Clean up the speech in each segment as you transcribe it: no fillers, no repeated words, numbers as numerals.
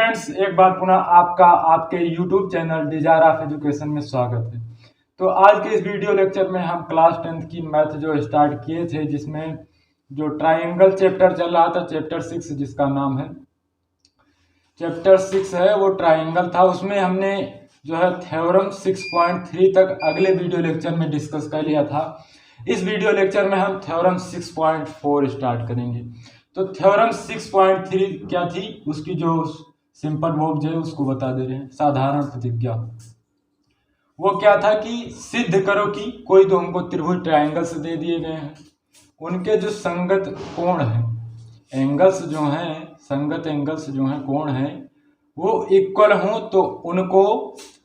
Friends, एक बार पुनः आपका आपके YouTube channel desire of education में स्वागत है। तो आज के इस वीडियो लेक्चर में हम क्लास 10th की मैथ जो स्टार्ट किए थे, जिसमें जो ट्राइंगल चैप्टर चल रहा था, चैप्टर 6 जिसका नाम है चैप्टर 6 है, वो ट्राइंगल था। उसमें हमने जो है थ्योरम 6.3 तक अगले वीडियो लेक्चर में डिस्कस कर लिया था। इस वीडियो लेक्चर में हम थ्योरम 6.4 स्टार्ट करेंगे। तो थ्योरम 6.3 क्या थी, उसकी जो सिंपल वर्ब है उसको बता दे रहे हैं। साधारण प्रतिज्ञा वो क्या था कि सिद्ध करो कि कोई तो हमको त्रिभुज ट्रायंगल्स दे दिए गए हैं, उनके जो संगत कोण है, एंगल्स जो हैं, संगत एंगल्स जो हैं, कोण हैं, वो इक्वल हों तो उनको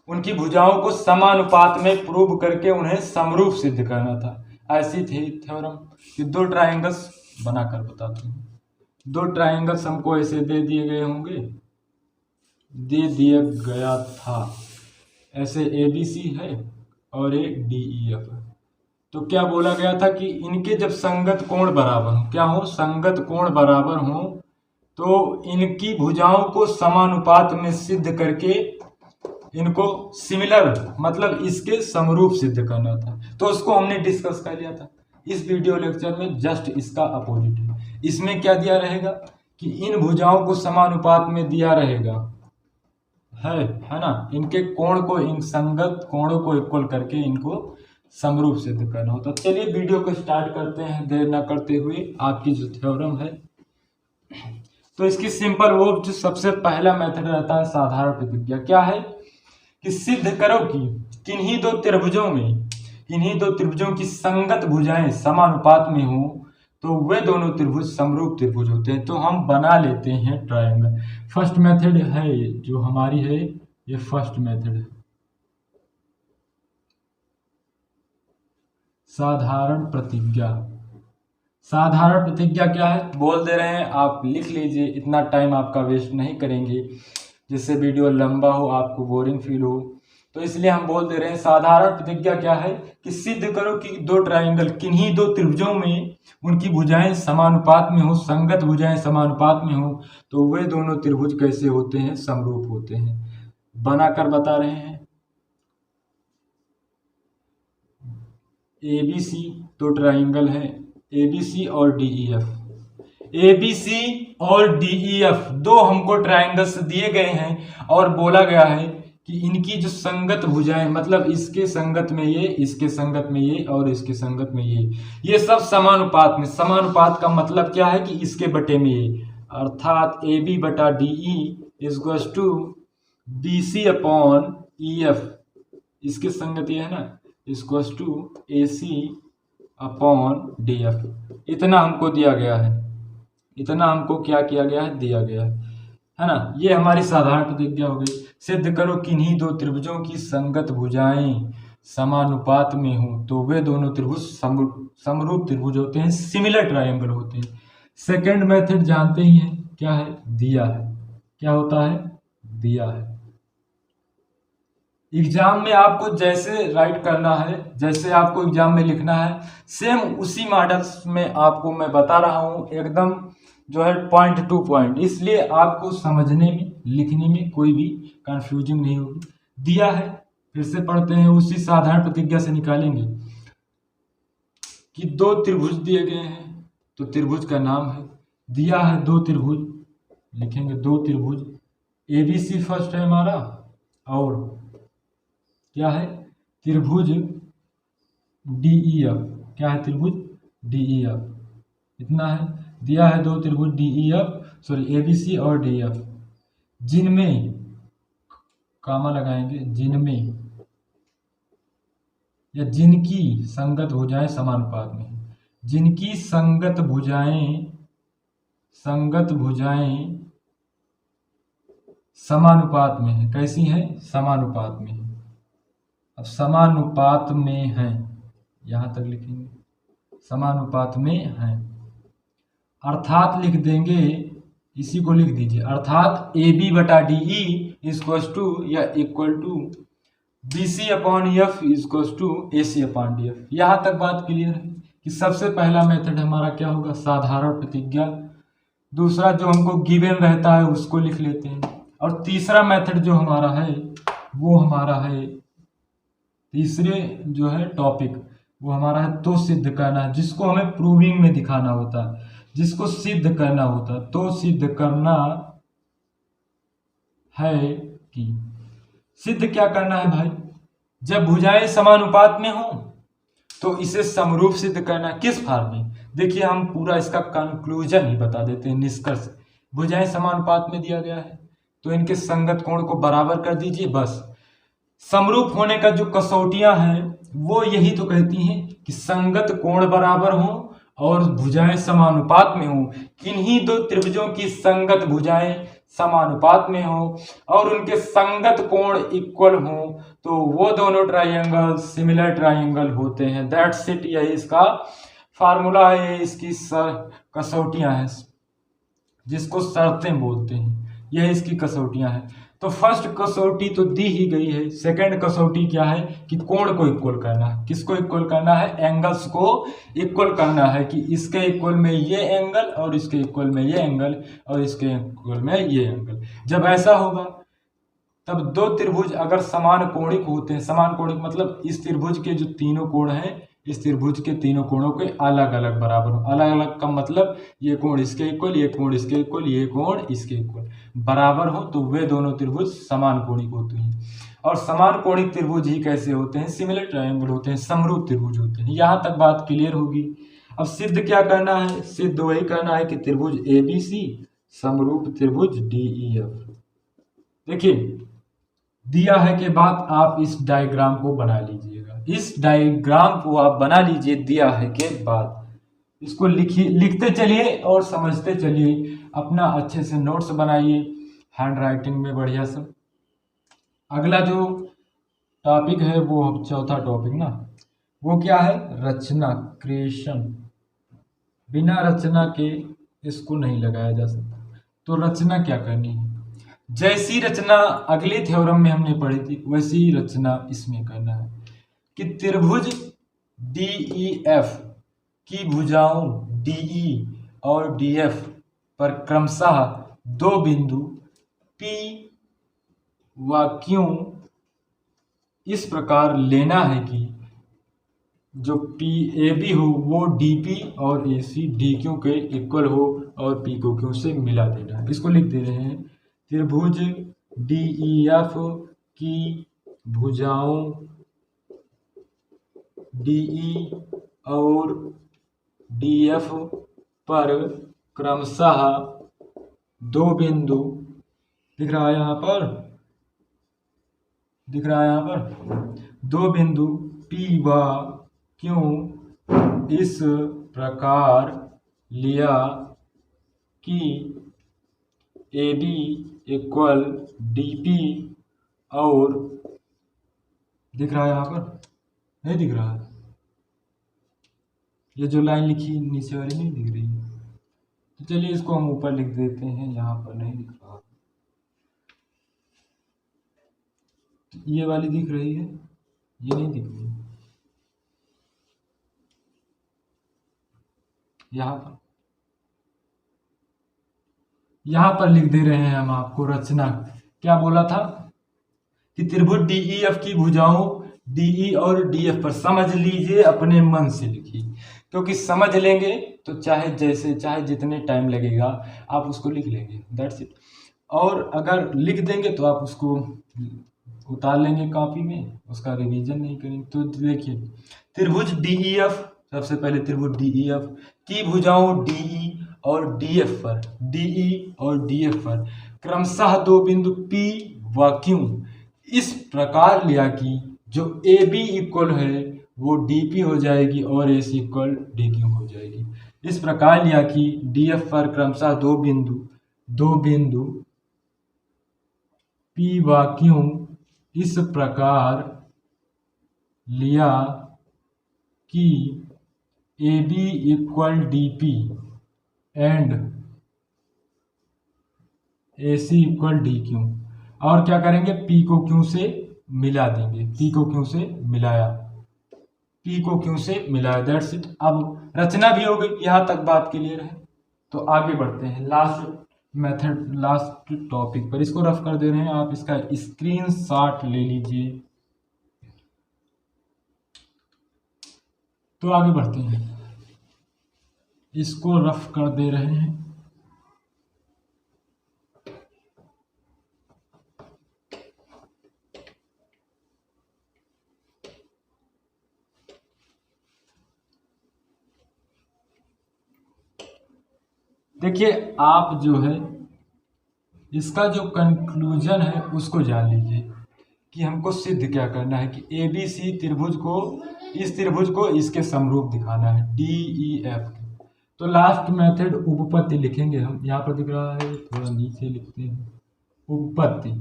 उनकी भुजाओं को समानुपात में प्रूव करके उन्हें समरूप सिद्ध करना था। ऐसी थी थ्योरम कि दो ट्रायंगल्स बनाकर बताते हैं। दो ट्रायंगल्स हमको ऐसे दे दिए गए होंगे, दे दिया गया था, ऐसे ABC है और एक DEF है। तो क्या बोला गया था कि इनके जब संगत कोण बराबर हो, क्या हो, संगत कोण बराबर हो, तो इनकी भुजाओं को समानुपात में सिद्ध करके इनको सिमिलर मतलब इसके समरूप सिद्ध करना था। तो उसको हमने डिस्कस कर लिया था। इस वीडियो लेक्चर में जस्ट इसका अपोजिट है। इसमें क्या दिया रहेगा कि इन भुजाओं को समानुपात में दिया रहेगा, है ना, इनके कोण को, इन संगत कोणों को इक्वल करके इनको समरूप सिद्ध करना होता। चलिए वीडियो को स्टार्ट करते हैं देर न करते हुए। आपकी जो थ्योरम है, तो इसकी सिंपल वो जो सबसे पहला मेथड रहता है साधारण प्रतिज्ञा, क्या है कि सिद्ध करो कि किन्हीं दो त्रिभुजों की संगत भुजाएं समानुपात में हो तो वे दोनों त्रिभुज समरूप त्रिभुज होते हैं। तो हम बना लेते हैं ट्रायंगल। फर्स्ट मेथड है ये जो हमारी है, ये फर्स्ट मेथड है, साधारण प्रतिज्ञा। साधारण प्रतिज्ञा क्या है बोल दे रहे हैं, आप लिख लीजिए, इतना टाइम आपका वेस्ट नहीं करेंगे जिससे वीडियो लंबा हो, आपको बोरिंग फील हो। तो इसलिए हम बोल दे रहे हैं साधारण प्रतिज्ञा क्या है कि सिद्ध करो कि दो ट्रायंगल किन्हीं दो त्रिभुजों में उनकी भुजाएं समानुपात में हो, संगत भुजाएं समानुपात में हो तो वे दोनों त्रिभुज कैसे होते हैं, समरूप होते हैं। बनाकर बता रहे हैं। ABC तो ट्रायंगल है, ABC और DEF। ABC और DEF दो हमको ट्रायंगल्स दिए गए हैं और बोला गया है कि इनकी जो संगत भुजाएं, मतलब इसके संगत में ये, इसके संगत में ये और इसके संगत में ये सब समानुपात में। समानुपात का मतलब क्या है कि इसके बटे में ये, अर्थात AB बटा DE equals to BC upon EF, इसके संगत ये है ना, equals to AC upon DF। इतना हमको दिया गया है, इतना हमको क्या किया गया है, दिया गया है ना। ये हमारी साधारण प्रतिज्ञा हो गई। सिद्ध करो किन्हीं दो त्रिभुजों की संगत भुजाएं समानुपात में हो तो वे दोनों त्रिभुज समरूप त्रिभुज होते हैं, सिमिलर ट्रायंगल होते हैं। सेकंड मेथड जानते ही हैं, क्या है, दिया है। क्या होता है, दिया है। एग्जाम में आपको जैसे राइट करना है, जैसे आपको एग्जाम में लिखना है, सेम उसी मॉडल्स में आपको मैं बता रहा हूँ, एकदम जो है पॉइंट टू पॉइंट, इसलिए आपको समझने में, लिखने में कोई भी कंफ्यूजिंग नहीं होगी। दिया है, फिर से पढ़ते हैं, उसी साधारण प्रतिज्ञा से निकालेंगे कि दो त्रिभुज दिए गए हैं, तो त्रिभुज का नाम है, दिया है दो त्रिभुज, लिखेंगे दो त्रिभुज, ABC फर्स्ट है हमारा, और क्या है, त्रिभुज DEF। क्या है, त्रिभुज DEF, इतना है। दिया है दो त्रिभुज ABC और DEF, जिनमें कामा लगाएंगे, जिनमें या जिनकी संगत भुजाएं समानुपात में, जिनकी संगत भुजाएं समानुपात में है। कैसी है, समानुपात में है। अब समानुपात में है, यहां तक लिखेंगे, समानुपात में है, अर्थात लिख देंगे, इसी को लिख दीजिए, अर्थात AB बटा DE इक्वल्स टू या equal to BC upon EF equals to AC upon DF। यहाँ तक बात क्लियर है कि सबसे पहला मेथड हमारा क्या होगा, साधारण प्रतिज्ञा। दूसरा जो हमको गिवन रहता है उसको लिख लेते हैं, और तीसरा मेथड जो हमारा है वो हमारा है, तीसरे जो है टॉपिक वो हमारा है तो सिद्ध करना है, जिसको हमें प्रूविंग में दिखाना होता है, जिसको सिद्ध करना होता है। तो सिद्ध करना है कि सिद्ध क्या करना है भाई, जब भुजाएं समानुपात में हो तो इसे समरूप सिद्ध करना। किस फॉर्म में, देखिए हम पूरा इसका कंक्लूजन ही बता देते हैं, निष्कर्ष। भुजाएं समानुपात में दिया गया है तो इनके संगत कोण को बराबर कर दीजिए, बस। समरूप होने का जो कसौटियां हैं वो यही तो कहती हैं कि संगत कोण बराबर हो और भुजाएं समानुपात में हो। किन्हीं दो त्रिभुजों की संगत भुजाएं समानुपात में हो और उनके संगत कोण इक्वल हो तो वो दोनों ट्राइंगल सिमिलर ट्राइंगल होते हैं। दैट्स इट, यही इसका फार्मूला है, इसकी कसौटियां हैं जिसको शर्तें बोलते हैं, यह इसकी कसौटियां हैं। तो फर्स्ट कसौटी तो दी ही गई है। सेकंड कसौटी क्या है कि कोण को इक्वल करना है। किसको इक्वल करना है, एंगल्स को इक्वल करना है कि इसके इक्वल में ये एंगल और इसके इक्वल में ये एंगल और इसके इक्वल में ये एंगल। जब ऐसा होगा तब दो त्रिभुज अगर समान कोणिक होते हैं, समान कोणिक मतलब इस त्रिभुज के जो तीनों कोण हैं, इस त्रिभुज के तीनों कोणों के अलग अलग बराबर हो। अलग अलग का मतलब ये कोण इसके इक्वल, ये कोण इसके इक्वल, ये कोण इसके इक्वल बराबर हो तो वे दोनों त्रिभुज समान कोणिक होते हैं। और समान कोणिक त्रिभुज ही कैसे होते हैं, सिमिलर ट्रायंगल होते हैं, समरूप त्रिभुज होते हैं। यहाँ तक बात क्लियर होगी। अब सिद्ध क्या करना है, सिद्ध वही करना है कि त्रिभुज ABC समरूप त्रिभुज DEF। देखिए दिया है के बाद आप इस डायग्राम को बना लीजिएगा, इस डायग्राम को आप बना लीजिए दिया है के बाद। इसको लिखिए, लिखते चलिए और समझते चलिए, अपना अच्छे से नोट्स बनाइए हैंड राइटिंग में बढ़िया से। अगला जो टॉपिक है वो चौथा टॉपिक ना, वो क्या है, रचना, क्रिएशन। बिना रचना के इसको नहीं लगाया जा सकता। तो रचना क्या करनी है, जैसी रचना अगले थ्योरम में हमने पढ़ी थी वैसी ही रचना इसमें करना है कि त्रिभुज DEF की भुजाओं DE और DF पर क्रमशः दो बिंदु P व Q इस प्रकार लेना है कि जो PAB हो वो DP और AC DQ के इक्वल हो और P को Q से मिला देना है। इसको लिख दे रहे हैं, त्रिभुज DEF की भुजाओं DE और DF पर क्रमशः दो बिंदु, दिख रहा है यहाँ पर, दिख रहा है यहाँ पर, दो बिंदु P व Q इस प्रकार लिया कि AB इक्वल DP और, दिख रहा है यहाँ पर, नहीं दिख रहा है, ये जो लाइन लिखी नीचे वाली नहीं दिख रही, तो चलिए इसको हम ऊपर लिख देते हैं, यहाँ पर नहीं दिख रहा, तो ये वाली दिख रही है, ये नहीं दिख रही, यहाँ पर लिख दे रहे हैं हम आपको रचना। क्या बोला था कि त्रिभुज DEF की भुजाओं DE और DF पर, समझ लीजिए, अपने मन से लिखिए, क्योंकि समझ लेंगे तो चाहे जैसे चाहे जितने टाइम लगेगा आप उसको लिख लेंगे, दैट्स इट। और अगर लिख देंगे तो आप उसको उतार लेंगे कॉपी में, उसका रिवीजन नहीं करेंगे। तो देखिए त्रिभुज DEF, सबसे पहले त्रिभुज DEF की भुजाओं DE और DF पर, DE और DF पर क्रमशः दो बिंदु P व Q इस प्रकार लिया कि जो AB इक्वल है वो DP हो जाएगी और AC इक्वल DQ हो जाएगी। इस प्रकार लिया कि DF पर क्रमशः दो बिंदु P व Q इस प्रकार लिया कि AB equal DP and AC equal DQ, और क्या करेंगे, P को Q से मिला देंगे, P को Q से मिलाया, P को Q से मिलाया, दैट्स इट। अब रचना भी हो गई, यहाँ तक बात क्लियर है। तो आगे बढ़ते हैं, लास्ट मेथड लास्ट टॉपिक पर, इसको रफ कर दे रहे हैं, आप इसका स्क्रीनशॉट ले लीजिए। तो आगे बढ़ते हैं, इसको रफ कर दे रहे हैं। देखिए आप जो है इसका जो कंक्लूजन है उसको जान लीजिए कि हमको सिद्ध क्या करना है कि ए बी सी त्रिभुज को, इस त्रिभुज को इसके समरूप दिखाना है डी ई एफ के। तो लास्ट मेथड उपपत्ति लिखेंगे हम, यहाँ पर दिख रहा है, थोड़ा नीचे लिखते हैं उपपत्ति।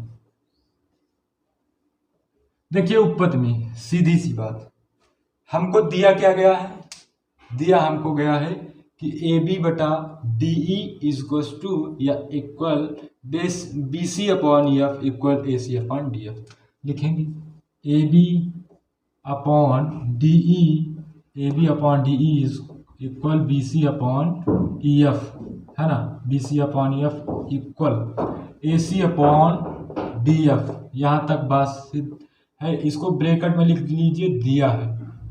देखिए उपपत्ति में सीधी सी बात, हमको दिया क्या गया है, दिया हमको गया है कि ए बी बटा डी ई इजक्वल टू या equal B C upon F equal A C upon D F. लिखेंगे A B upon D E, A B upon D E is equal B C upon E F, है ना, B C upon E F equal A C upon D F. यहाँ तक बात सिद्ध है, इसको bracket में लिख लीजिए, दिया है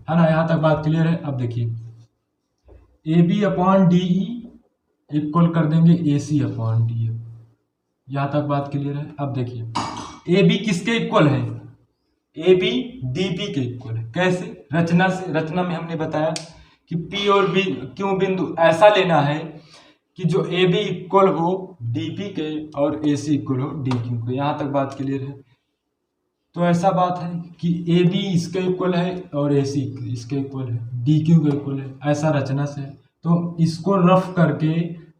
ना, यहाँ तक बात क्लियर है। अब देखिए A B upon D E equal कर देंगे A C upon D F, यहाँ तक बात क्लियर है। अब देखिए ए बी किसके इक्वल है, ए बी डी पी के इक्वल है। कैसे, रचना से, रचना में हमने बताया कि पी और बी क्यू बिंदु ऐसा लेना है कि जो ए बी इक्वल हो डी पी के और ए सी इक्वल हो डी क्यू के। यहाँ तक बात क्लियर है। तो ऐसा बात है कि ए बी इसके इक्वल है और ए सी इसके इक्वल है, डी क्यू के इक्वल है, ऐसा रचना से। तो इसको रफ करके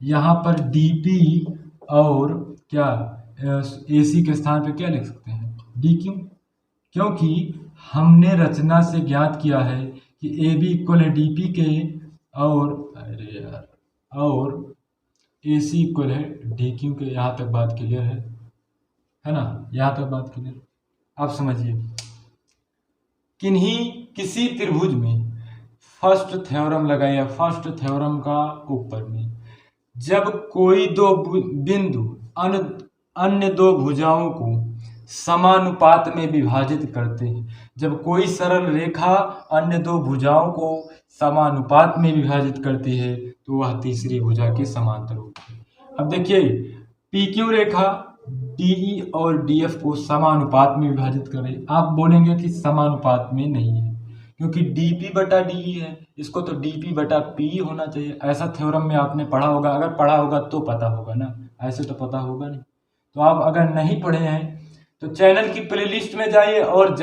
यहाँ पर डी पी और क्या ए सी के स्थान पे क्या लिख सकते हैं, डी क्यू, क्योंकि हमने रचना से ज्ञात किया है कि ए बी इक्वल है डी पी के और अरे यार और ए सी इक्वल है डी क्यू के। यहाँ तक बात क्लियर है ना, यहाँ तक बात क्लियर। आप समझिए किसी त्रिभुज में फर्स्ट थ्योरम लगाइए, फर्स्ट थ्योरम का ऊपर में जब कोई दो बिंदु अन्य दो भुजाओं को समानुपात में विभाजित करते हैं, जब कोई सरल रेखा अन्य दो भुजाओं को समानुपात में विभाजित करती है तो वह तीसरी भुजा के समांतर होती है। अब देखिए पी क्यू रेखा डीई और डीएफ को समानुपात में विभाजित करें, आप बोलेंगे कि समानुपात में नहीं है क्योंकि डीपी बटा डीई है, इसको तो डीपी बटा पी होना चाहिए। ऐसा थ्योरम में आपने पढ़ा होगा, अगर पढ़ा होगा तो पता होगा ना, ऐसे तो पता होगा नहीं। तो आप अगर नहीं पढ़े हैं तो चैनल की प्लेलिस्ट में जाइए और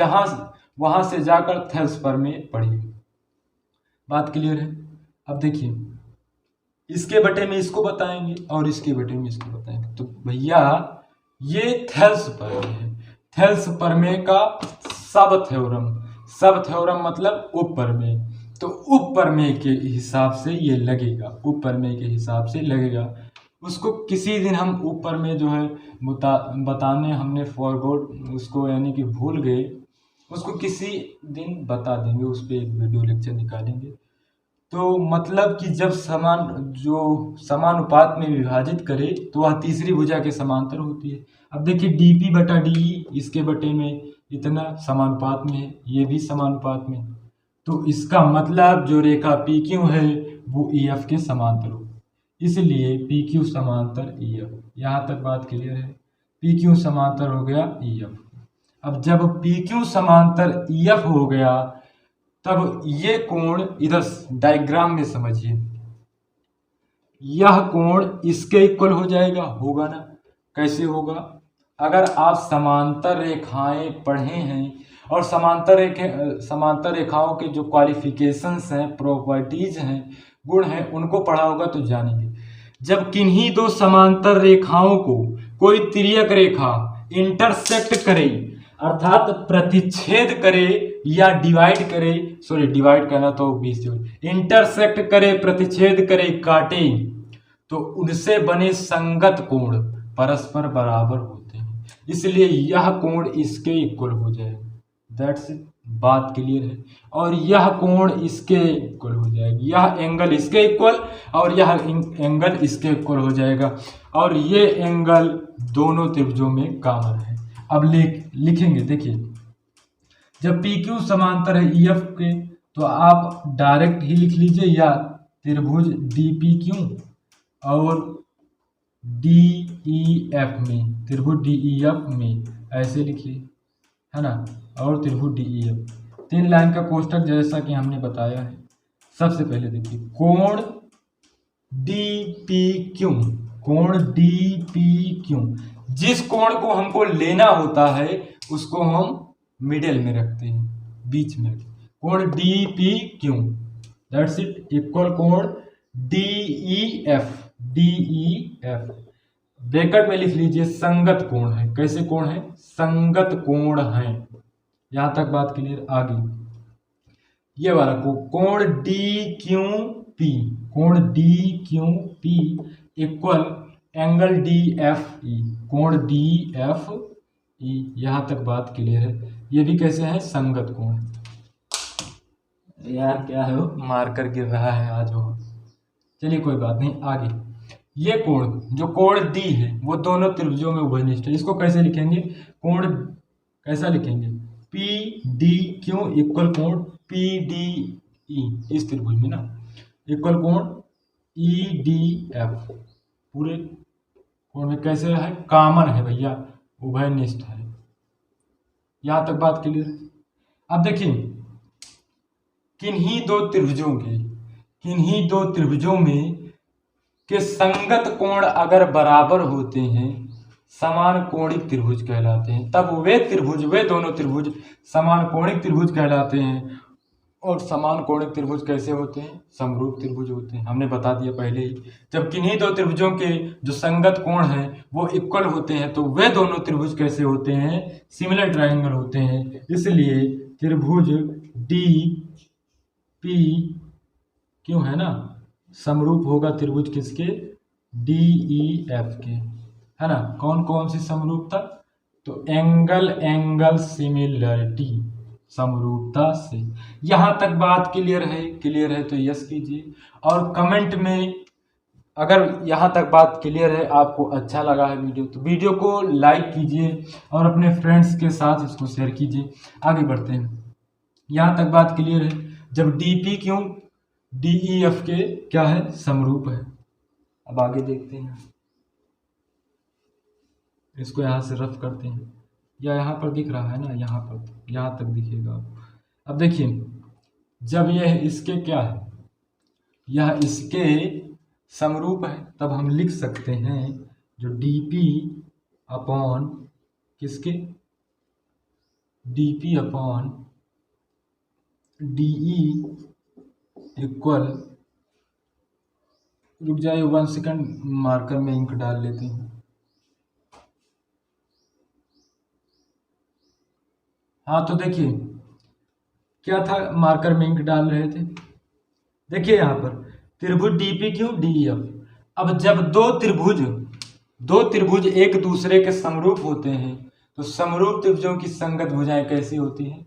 वहां से जाकर थेल्स पर में पढ़िए। बात क्लियर है। अब देखिए इसके बटे में इसको बताएंगे और इसके बटे में इसको बताएंगे। तो भैया ये थेल्स प्रमेय है, थेल्स प्रमेय का सब थ्योरम मतलब उप प्रमेय। तो उप प्रमेय के हिसाब से ये लगेगा, उप प्रमेय के हिसाब से लगेगा। उसको किसी दिन हम उप प्रमेय जो है बताने हमने फॉरवर्ड उसको यानी कि भूल गए, उसको किसी दिन बता देंगे, उस पर एक वीडियो लेक्चर निकालेंगे। तो मतलब कि जब समानुपात में विभाजित करे तो वह तीसरी भुजा के समांतर होती है। अब देखिए डीपी बटा डी इसके बटे में इतना समानुपात में है, ये भी समानुपात में, तो इसका मतलब जो रेखा पी क्यू है वो ई एफ के समांतर हो, इसलिए पी क्यू समांतर ई एफ। यहाँ तक बात क्लियर है, पी क्यू समांतर हो गया ई एफ। अब जब पी क्यू समांतर ई एफ हो गया तब ये कोण इधर डायग्राम में समझिए, यह कोण इसके इक्वल हो जाएगा, होगा ना। कैसे होगा, अगर आप समांतर रेखाएं पढ़े हैं और समांतर रेखाओं के जो क्वालिफिकेशंस हैं, प्रॉपर्टीज हैं, गुण हैं, उनको पढ़ा होगा तो जानेंगे। जब किन्हीं दो समांतर रेखाओं को कोई तिर्यक रेखा इंटरसेक्ट करे अर्थात प्रतिच्छेद करे या डिवाइड करे, सॉरी डिवाइड करना तो 20 इंटरसेक्ट करे, प्रतिच्छेद करे, काटे, तो उनसे बने संगत कोण परस्पर बराबर होते हैं, इसलिए यह कोण इसके इक्वल हो जाए। That's it. बात क्लियर है। और यह कोण इसके इक्वल हो जाएगी, यह एंगल इसके इक्वल और यह एंगल इसके इक्वल हो जाएगा, और ये एंगल दोनों त्रिभुजों में कॉमन है। अब लिखेंगे, देखिए जब पी क्यू समांतर है ई एफ के तो आप डायरेक्ट ही लिख लीजिए, या त्रिभुज डी पी क्यू और डी ई एफ में, त्रिभुज डी ई एफ में ऐसे लिखिए, है ना, और त्रिभुज डी ई एफ 3 लाइन का कोष्टक जैसा कि हमने बताया है। सबसे पहले देखिए कोण डी पी क्यू, कोण डी पी क्यू, जिस कोण को हमको लेना होता है उसको हम मिडिल में रखते हैं, बीच में। कोण D P Q that's it equal कोण D E F, D E F bracket में लिख लीजिए संगत कोण है। कैसे कोण है? संगत कोण है। यहां तक बात क्लियर। आगे ये वाला कोण डी क्यू पी, कोण D Q P equal angle D F E, कोण डी एफ ई। यहां तक बात क्लियर है। ये भी कैसे है? संगत कोण। यार क्या है वो, मार्कर गिर रहा है आज वो। चलिए कोई बात नहीं। आगे ये कोण, जो कोण डी है वो दोनों त्रिभुजों में उभयनिष्ठ है। इसको कैसे लिखेंगे? कोण कैसा लिखेंगे? पी डी क्यू इक्वल कोण पी डी ई, इस त्रिभुज में ना, इक्वल कोण ई डी एफ। पूरे कोण में कैसे है? कॉमन है भैया, उभयनिष्ठ है। यहां तक बात क्लियर है। अब देखिए किन्हीं दो त्रिभुजों में के संगत कोण अगर बराबर होते हैं, समान कोणिक त्रिभुज कहलाते हैं। तब वे दोनों त्रिभुज समान कोणिक त्रिभुज कहलाते हैं। और समान कोणिक त्रिभुज कैसे होते हैं? समरूप त्रिभुज होते हैं। हमने बता दिया पहले ही। जब किन्हीं दो त्रिभुजों के जो संगत कोण हैं वो इक्वल होते हैं तो वे दोनों त्रिभुज कैसे होते हैं? सिमिलर ट्रायंगल होते हैं। इसलिए त्रिभुज डी पी क्यों है ना, समरूप होगा त्रिभुज किसके? डी ई एफ के, है ना। कौन कौन सी समरूपता? तो एंगल सिमिलरिटी, समरूपता से। यहां तक बात क्लियर है? क्लियर है तो यस कीजिए। और कमेंट में अगर यहां तक बात क्लियर है, आपको अच्छा लगा है वीडियो, तो वीडियो को लाइक कीजिए और अपने फ्रेंड्स के साथ इसको शेयर कीजिए। आगे बढ़ते हैं। यहां तक बात क्लियर है। जब डी पी क्यों डी ई एफ के क्या है? समरूप है। अब आगे देखते हैं। इसको यहाँ से रफ करते हैं, या यहाँ पर दिख रहा है ना, यहाँ पर, यहाँ तक दिखेगा। अब देखिए जब यह इसके क्या है? यह इसके समरूप है, तब हम लिख सकते हैं जो डी पी अपॉन किसके? D P upon D E equal, रुक जाइए 1 सेकंड, मार्कर में इंक डाल लेते हैं। हाँ तो देखिए क्या था, मार्कर में इंक डाल रहे थे। देखिए यहाँ पर त्रिभुज D P Q D E F. अब जब दो त्रिभुज एक दूसरे के समरूप होते हैं तो समरूप त्रिभुजों की संगत भुजाएं कैसी होती हैं?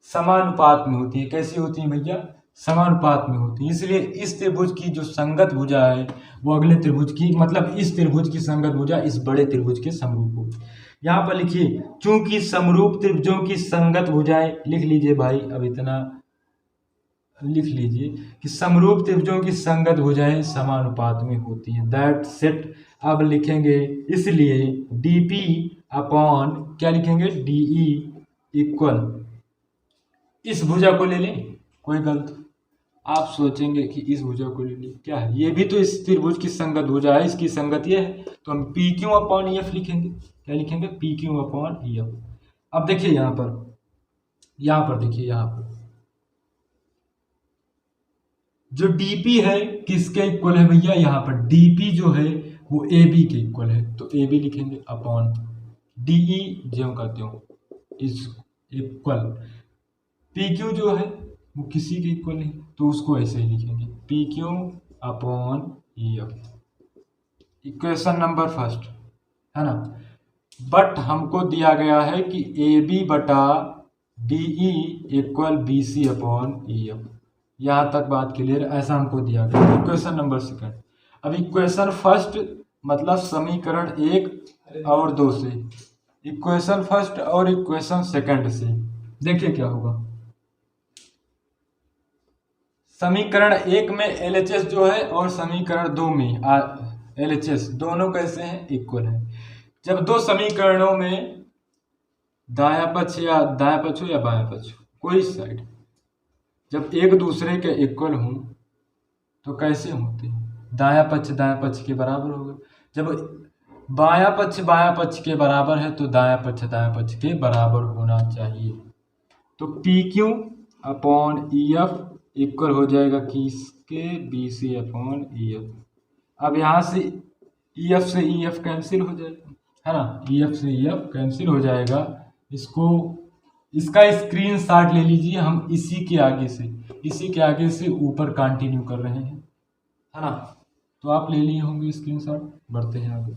समानुपात में होती है। कैसी होती है भैया? समानुपात में होती है। इसलिए इस त्रिभुज की जो संगत भुजा है वो अगले त्रिभुज की, मतलब इस त्रिभुज की संगत भुजा इस बड़े त्रिभुज के समरूप होती है। यहाँ पर लिखिए चूंकि समरूप त्रिभुजों की संगत भुजाएं, लिख लीजिए भाई, अब इतना लिख लीजिए कि समरूप त्रिभुजों की संगत भुजाएं समानुपात में होती हैं। That's it. अब लिखेंगे इसलिए डी पी अपॉन क्या लिखेंगे? डी ई इक्वल, इस भुजा को ले लें, कोई गलत, आप सोचेंगे कि इस भुजा को ले लें, क्या है? ये भी तो इस त्रिभुज की संगत भुजा है, इसकी संगत ये है, तो हम P Q upon E F लिखेंगे। क्या लिखेंगे? P Q upon E F. अब देखिए यहाँ पर देखिए, यहाँ पर जो डीपी है किसके इक्वल है भैया? यहाँ पर डीपी जो है वो ए बी के इक्वल है, तो ए बी लिखेंगे अपॉन डीई ज्यों का त्यों इस इक्वल। पी क्यू जो है वो किसी के इक्वल नहीं, तो उसको ऐसे ही लिखेंगे P Q upon E F. Equation number first, है ना। बट हमको दिया गया है कि ए बी बटा DE equal BC upon EF। यहाँ तक बात क्लियर, ऐसा हमको दिया गया इक्वेशन नंबर सेकंड। अब इक्वेशन फर्स्ट मतलब समीकरण 1 और 2 से, इक्वेशन फर्स्ट और इक्वेशन सेकंड से देखिए क्या होगा। समीकरण 1 में LHS जो है और समीकरण 2 में LHS दोनों कैसे हैं, इक्वल हैं। जब दो समीकरणों में दायां पक्ष हो या बायां पक्ष हो, कोई साइड जब एक दूसरे के इक्वल हों तो कैसे होते हैं, दायां पक्ष के बराबर होगा। जब बायां पक्ष के बराबर है तो दायां पक्ष के बराबर होना चाहिए। तो PQ अपॉन EF इक्वल हो जाएगा किसके, BC अपॉन EF। अब यहाँ से EF से EF कैंसिल हो जाएगा, है ना, EF से EF कैंसिल हो जाएगा। इसका स्क्रीनशॉट ले लीजिए, हम इसी के आगे से ऊपर कंटिन्यू कर रहे हैं, है ना। तो आप ले लिए होंगे स्क्रीनशॉट, बढ़ते हैं आगे।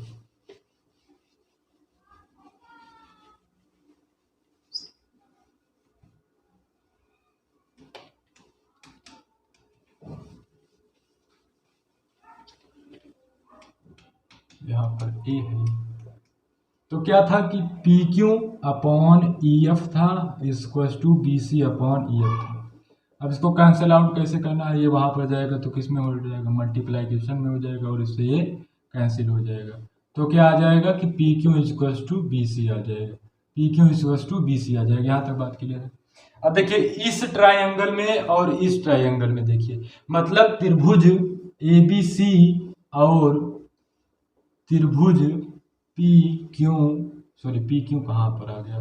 यहाँ पर A है, तो क्या था कि PQ अपॉन EF था equal to BC upon EF था। अब इसको कैंसिल आउट कैसे करना है, ये वहाँ पर जाएगा तो किस में हो जाएगा, मल्टीप्लाइकेशन में हो जाएगा और इससे ये कैंसिल हो जाएगा। तो क्या आ जाएगा कि PQ इक्वल टू BC आ जाएगा, PQ इक्वल टू BC आ जाएगा। यहाँ तक बात क्लियर है। अब देखिए इस ट्रायंगल में और इस ट्रायंगल में देखिए, मतलब त्रिभुज ABC और त्रिभुज PQ कहाँ पर आ गया,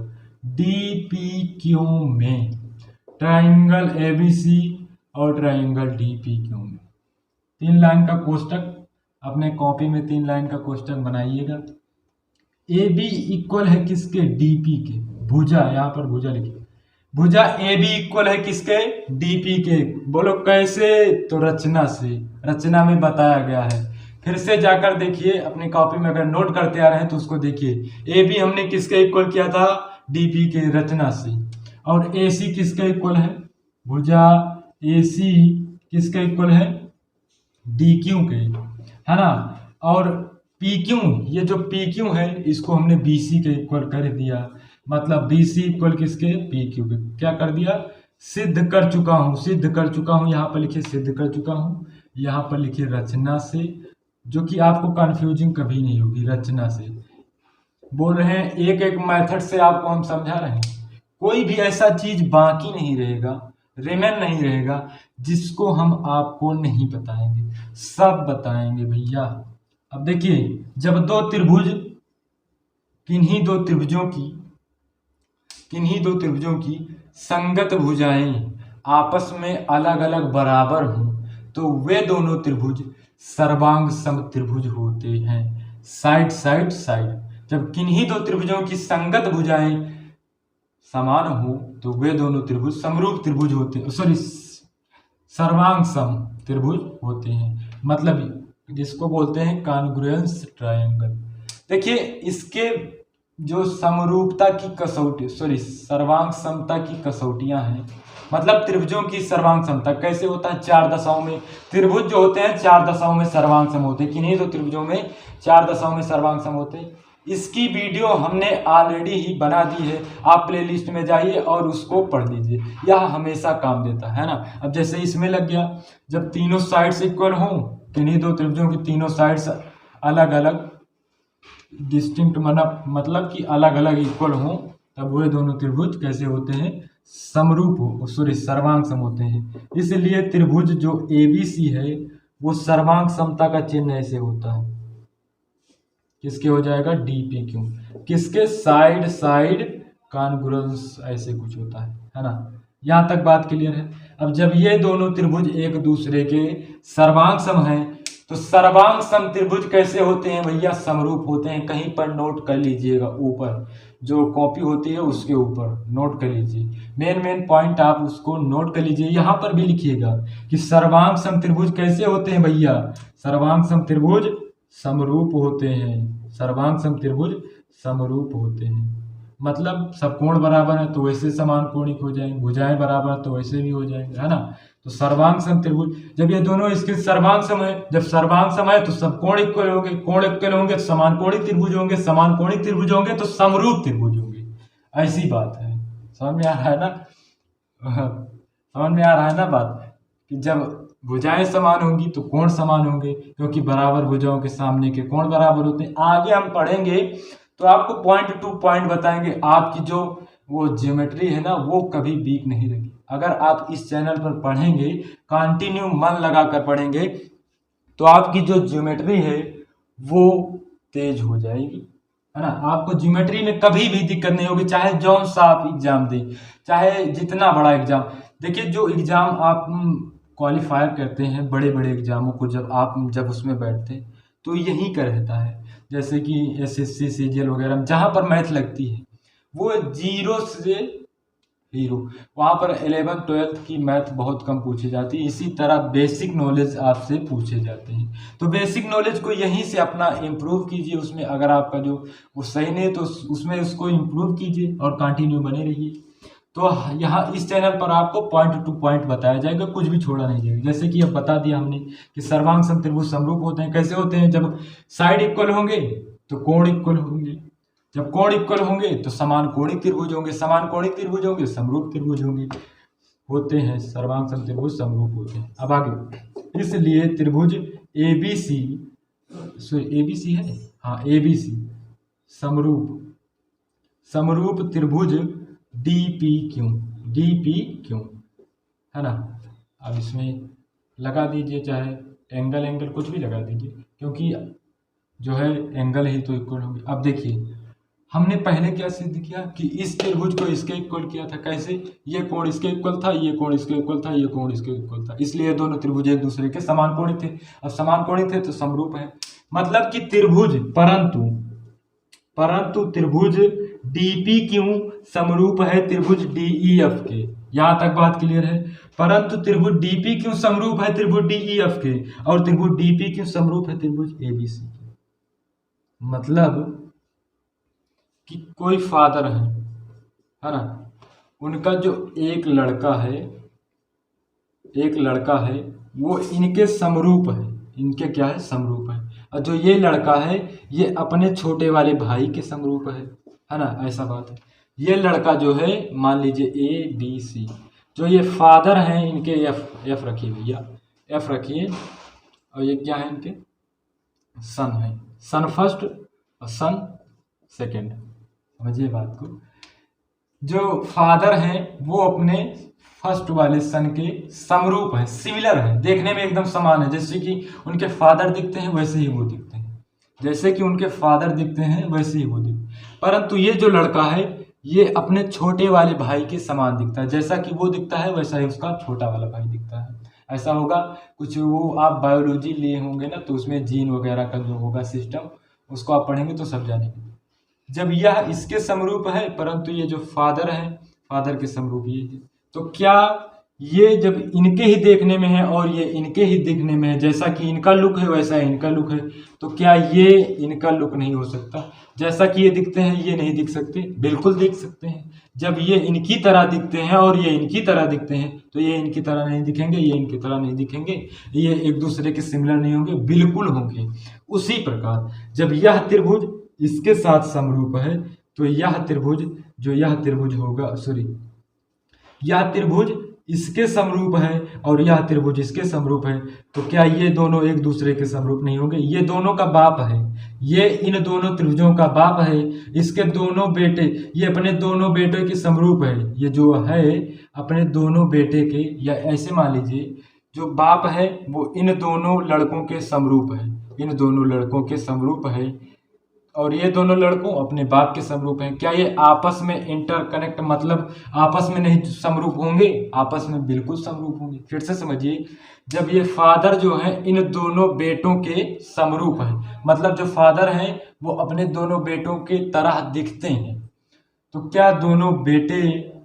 DPQ में, ट्रायंगल ABC और ट्रायंगल DPQ में 3 लाइन का कोष्टक, अपने कॉपी में 3 लाइन का कोष्टक बनाइएगा। AB इक्वल है किसके, DP के, भुजा, यहाँ पर भुजा लिखिए, भुजा AB इक्वल है किसके, DP के। बोलो कैसे, तो रचना में बताया गया है। फिर से जाकर देखिए अपनी कॉपी में, अगर नोट करते आ रहे हैं तो उसको देखिए। AB हमने किसके इक्वल किया था, DP के, रचना से। और AC किसके इक्वल है, भुजा AC किसके इक्वल है, DQ के, है ना। और PQ, ये जो PQ है इसको हमने BC के इक्वल कर दिया, मतलब BC इक्वल किसके, PQ के। क्या कर दिया, सिद्ध कर चुका हूँ, यहाँ पर लिखिए सिद्ध कर चुका हूँ, यहाँ पर लिखिए रचना से, जो कि आपको कंफ्यूजिंग कभी नहीं होगी। रचना से बोल रहे हैं, एक एक मेथड से आपको हम समझा रहे हैं। कोई भी ऐसा चीज बाकी नहीं रहेगा, रिमेन नहीं रहेगा जिसको हम आपको नहीं बताएंगे, सब बताएंगे भैया। अब देखिए, जब दो त्रिभुज, किन्हीं दो त्रिभुजों की संगत भुजाएं आपस में अलग अलग बराबर हों तो वे दोनों त्रिभुज सर्वांग समत्रिभुज होते हैं। साइड। जब किन्हीं दो त्रिभुजों की संगत भुजाएं समान हो तो वे दोनों त्रिभुज समरूप त्रिभुज होते हैं, सर्वांग सम त्रिभुज होते हैं, मतलब जिसको बोलते हैं कॉन्ग्रुएंस ट्रायंगल। देखिए इसके जो समरूपता की कसौटी, सर्वांग समता की कसौटियां हैं, मतलब त्रिभुजों की सर्वांग समता कैसे होता है, 4 दशाओं में त्रिभुज जो होते हैं 4 दशाओं में सर्वांग सम होते हैं, किन्हीं दो त्रिभुजों में 4 दशाओं में सर्वांग सम होते हैं। इसकी वीडियो हमने ऑलरेडी ही बना दी है, आप प्लेलिस्ट में जाइए और उसको पढ़ लीजिए, यह हमेशा काम देता है ना। अब जैसे इसमें लग गया, जब तीनों साइड्स इक्वल हों, किन्हीं दो त्रिभुजों की तीनों साइड्स अलग अलग डिस्टिंक्ट मतलब कि अलग अलग इक्वल हों, तब वे दोनों त्रिभुज कैसे होते हैं, समरूप हो, सर्वांग सम होते हैं। इसलिए त्रिभुज जो ABC है वो सर्वांग समता का चिन्ह ऐसे होता है, किसके हो जाएगा, DPQ, किसके, साइड कॉन्ग्रुएंस ऐसे कुछ होता है ना। यहाँ तक बात क्लियर है। अब जब ये दोनों त्रिभुज एक दूसरे के सर्वांग सम हैं तो सर्वांग सम त्रिभुज कैसे होते हैं भैया, समरूप होते हैं। कहीं पर नोट कर लीजिएगा, ऊपर जो कॉपी होती है उसके ऊपर नोट कर लीजिए, मेन पॉइंट आप उसको नोट कर लीजिए। यहाँ पर भी लिखिएगा कि सर्वांग सम त्रिभुज कैसे होते हैं भैया, सर्वांग सम त्रिभुज समरूप होते हैं, सर्वांग सम त्रिभुज समरूप होते हैं। मतलब सब कोण बराबर है तो वैसे समान कोणिक हो जाएंगे, भुजाएं बराबर है तो वैसे भी हो जाएंगे, है ना। तो सर्वांग सम त्रिभुज, जब ये दोनों इसके सर्वांग सम है, जब सर्वांग सम है तो सब कोण इक्वल होंगे, कोण इक्वल होंगे तो समान कोणिक त्रिभुज होंगे, समान कोणिक त्रिभुज होंगे तो समरूप त्रिभुज होंगे। ऐसी बात है, समझ में आ रहा है ना। समझ में आ रहा है ना बात, कि जब भुजाएं समान होंगी तो कोण समान होंगे, क्योंकि बराबर भुजाओं के सामने के कोण बराबर होते हैं। आगे हम पढ़ेंगे तो आपको पॉइंट टू पॉइंट बताएंगे। आपकी जो वो ज्योमेट्री है ना वो कभी वीक नहीं रहेगी। अगर आप इस चैनल पर पढ़ेंगे, कंटिन्यू मन लगाकर पढ़ेंगे, तो आपकी जो ज्योमेट्री है वो तेज हो जाएगी, है ना। आपको ज्योमेट्री में कभी भी दिक्कत नहीं होगी, चाहे जौन सा आप एग्जाम दें, चाहे जितना बड़ा एग्जाम। देखिए, जो एग्जाम आप क्वालिफायर करते हैं, बड़े बड़े एग्जामों को जब उसमें बैठते हैं तो यही का रहता है। जैसे कि एसएससी सीजीएल वगैरह में जहाँ पर मैथ लगती है वो 0 से हीरो, वहाँ पर 11-12 की मैथ बहुत कम पूछी जाती है। इसी तरह बेसिक नॉलेज आपसे पूछे जाते हैं, तो बेसिक नॉलेज को यहीं से अपना इम्प्रूव कीजिए। उसमें अगर आपका जो वो सही नहीं है तो उसमें उसको इम्प्रूव कीजिए और कंटिन्यू बने रहिए। तो यहाँ इस चैनल पर आपको पॉइंट टू पॉइंट बताया जाएगा, कुछ भी छोड़ा नहीं जाएगा। जैसे कि अब बता दिया हमने कि सर्वांग सम त्रिभुज समरूप होते हैं। कैसे होते हैं? जब साइड इक्वल होंगे तो कोण इक्वल होंगे, जब कोण इक्वल होंगे तो समान कोणिक त्रिभुज होंगे, समान कोणिक त्रिभुज होंगे समरूप त्रिभुज होंगे, होते हैं सर्वांग सम त्रिभुज समरूप होते हैं। अब आगे, इसलिए त्रिभुज एबीसी, एबीसी है, हाँ एबीसी समरूप त्रिभुज डीपी क्यू, है ना। अब इसमें लगा दीजिए, चाहे एंगल कुछ भी लगा दीजिए, क्योंकि जो है एंगल ही तो इक्वल होंगे। अब देखिए, हमने पहले क्या सिद्ध किया कि इस त्रिभुज को इसके इक्वल किया था। कैसे? ये कोण इसके इक्वल था, ये कोण इसके इक्वल था, ये कोण इसके इक्वल था, इसलिए दोनों त्रिभुज एक दूसरे के समान कोणिक थे। अब समान कोणिक थे तो समरूप है, मतलब कि त्रिभुज परंतु त्रिभुज डीपी क्यू समरूप है त्रिभुज डीईएफ के। यहां तक बात क्लियर है? परंतु त्रिभुज डीपी क्यू समरूप है त्रिभुज डीईएफ के, और त्रिभुज डीपी क्यू समरूप है त्रिभुज एबीसी के। मतलब कि कोई फादर है ना, उनका जो एक लड़का है वो इनके समरूप है, इनके क्या है? समरूप है। और जो ये लड़का है ये अपने छोटे वाले भाई के समरूप है ना, ऐसा बात है। ये लड़का जो है, मान लीजिए ए बी सी, जो ये फादर हैं इनके एफ रखिए भैया, एफ रखिए, और ये क्या है? इनके सन है, सन फर्स्ट और सन सेकेंड। समझिए बात को, जो फादर हैं वो अपने फर्स्ट वाले सन के समरूप है, सिमिलर है, देखने में एकदम समान है। जैसे कि उनके फादर दिखते हैं वैसे ही वो दिखते हैं, जैसे कि उनके फादर दिखते हैं वैसे ही वो दिखते हैं। परंतु ये जो लड़का है ये अपने छोटे वाले भाई के समान दिखता है, जैसा कि वो दिखता है वैसा ही उसका छोटा वाला भाई दिखता है। ऐसा होगा कुछ, वो आप बायोलॉजी लिए होंगे ना, तो उसमें जीन वगैरह का जो होगा सिस्टम, उसको आप पढ़ेंगे तो सब जानेंगे। जब यह इसके समरूप है, परंतु ये जो फादर है, फादर के समरूप ये है, तो क्या ये जब इनके ही देखने में है और ये इनके ही दिखने में है, जैसा कि इनका लुक है वैसा इनका लुक है, तो क्या ये इनका लुक नहीं हो सकता? जैसा कि ये दिखते हैं ये नहीं दिख सकते? बिल्कुल दिख सकते हैं। जब ये इनकी तरह दिखते हैं और ये इनकी तरह दिखते हैं, तो ये इनकी तरह नहीं दिखेंगे, ये इनकी तरह नहीं दिखेंगे, ये एक दूसरे के सिमिलर नहीं होंगे, बिल्कुल होंगे। उसी प्रकार जब यह त्रिभुज इसके साथ समरूप है, तो यह त्रिभुज होगा, यह त्रिभुज इसके समरूप है और यह त्रिभुज इसके समरूप है, तो क्या ये दोनों एक दूसरे के समरूप नहीं होंगे? ये दोनों का बाप है, ये इन दोनों त्रिभुजों का बाप है, इसके दोनों बेटे, ये अपने दोनों बेटे के समरूप है। ये जो है अपने दोनों बेटे के, या ऐसे मान लीजिए जो बाप है वो इन दोनों लड़कों के समरूप है, इन दोनों लड़कों के समरूप है, और ये दोनों लड़कों अपने बाप के समरूप हैं। क्या ये आपस में इंटरकनेक्ट, मतलब आपस में नहीं समरूप होंगे? आपस में बिल्कुल समरूप होंगे। फिर से समझिए, जब ये फादर जो है इन दोनों बेटों के समरूप है, मतलब जो फादर हैं वो अपने दोनों बेटों के तरह दिखते हैं, तो क्या दोनों बेटे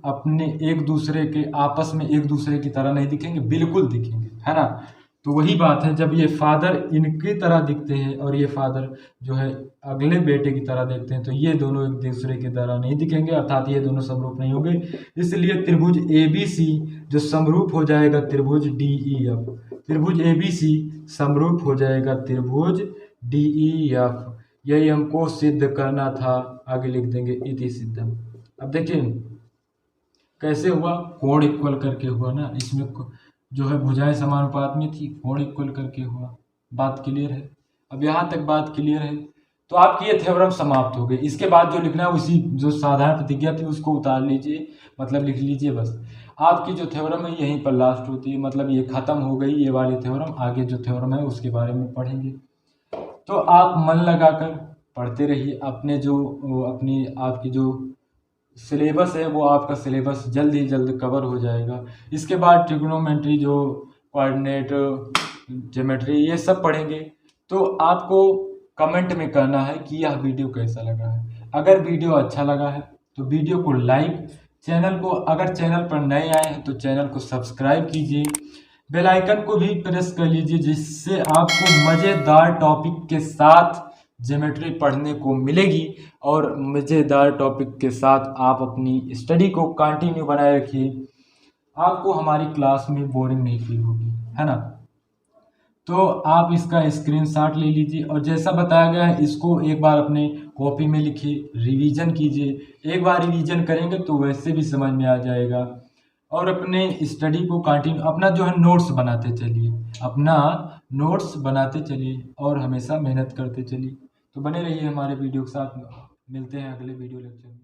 अपने एक दूसरे के आपस में एक दूसरे की तरह नहीं दिखेंगे? बिल्कुल दिखेंगे, है ना। तो वही बात है, जब ये फादर इनकी तरह दिखते हैं और ये फादर जो है अगले बेटे की तरह देखते हैं, तो ये दोनों एक दूसरे की तरह नहीं दिखेंगे, अर्थात ये दोनों समरूप नहीं होंगे। इसलिए त्रिभुज ABC जो समरूप हो जाएगा त्रिभुज DEF, त्रिभुज ABC समरूप हो जाएगा त्रिभुज DEF। यही हमको सिद्ध करना था, आगे लिख देंगे इति सिद्धम। अब देखिए कैसे हुआ, कोण इक्वल करके हुआ ना, इसमें जो है भुजाएं समानुपात में थी, कोण इक्वल करके हुआ। बात क्लियर है? अब यहाँ तक बात क्लियर है, तो आपकी ये थ्योरम समाप्त हो गई। इसके बाद जो लिखना है उसी जो साधारण प्रतिज्ञा थी उसको उतार लीजिए, मतलब लिख लीजिए बस। आपकी जो थ्योरम है यहीं पर लास्ट होती है, मतलब ये खत्म हो गई ये वाली थ्योरम। आगे जो थ्योरम है उसके बारे में पढ़ेंगे। तो आप मन लगाकर पढ़ते रहिए, अपने जो अपनी आपकी जो सिलेबस है वो आपका सिलेबस जल्द ही जल्द कवर हो जाएगा। इसके बाद ट्रिग्नोमेट्री, जो कोऑर्डिनेट, ज्योमेट्री, ये सब पढ़ेंगे। तो आपको कमेंट में करना है कि यह वीडियो कैसा लगा है। अगर वीडियो अच्छा लगा है तो वीडियो को लाइक, चैनल को अगर चैनल पर नए आए हैं तो चैनल को सब्सक्राइब कीजिए, बेल आइकन को भी प्रेस कर लीजिए, जिससे आपको मज़ेदार टॉपिक के साथ ज्योमेट्री पढ़ने को मिलेगी। और मज़ेदार टॉपिक के साथ आप अपनी स्टडी को कंटिन्यू बनाए रखिए, आपको हमारी क्लास में बोरिंग नहीं फील होगी, है ना। तो आप इसका स्क्रीनशॉट ले लीजिए और जैसा बताया गया है इसको एक बार अपने कॉपी में लिखिए, रिवीजन कीजिए। एक बार रिवीजन करेंगे तो वैसे भी समझ में आ जाएगा। और अपने स्टडी को कंटिन्यू, अपना जो है नोट्स बनाते चलिए, अपना नोट्स बनाते चलिए और हमेशा मेहनत करते चलिए। तो बने रहिए हमारे वीडियो के साथ, मिलते हैं अगले वीडियो लेक्चर में।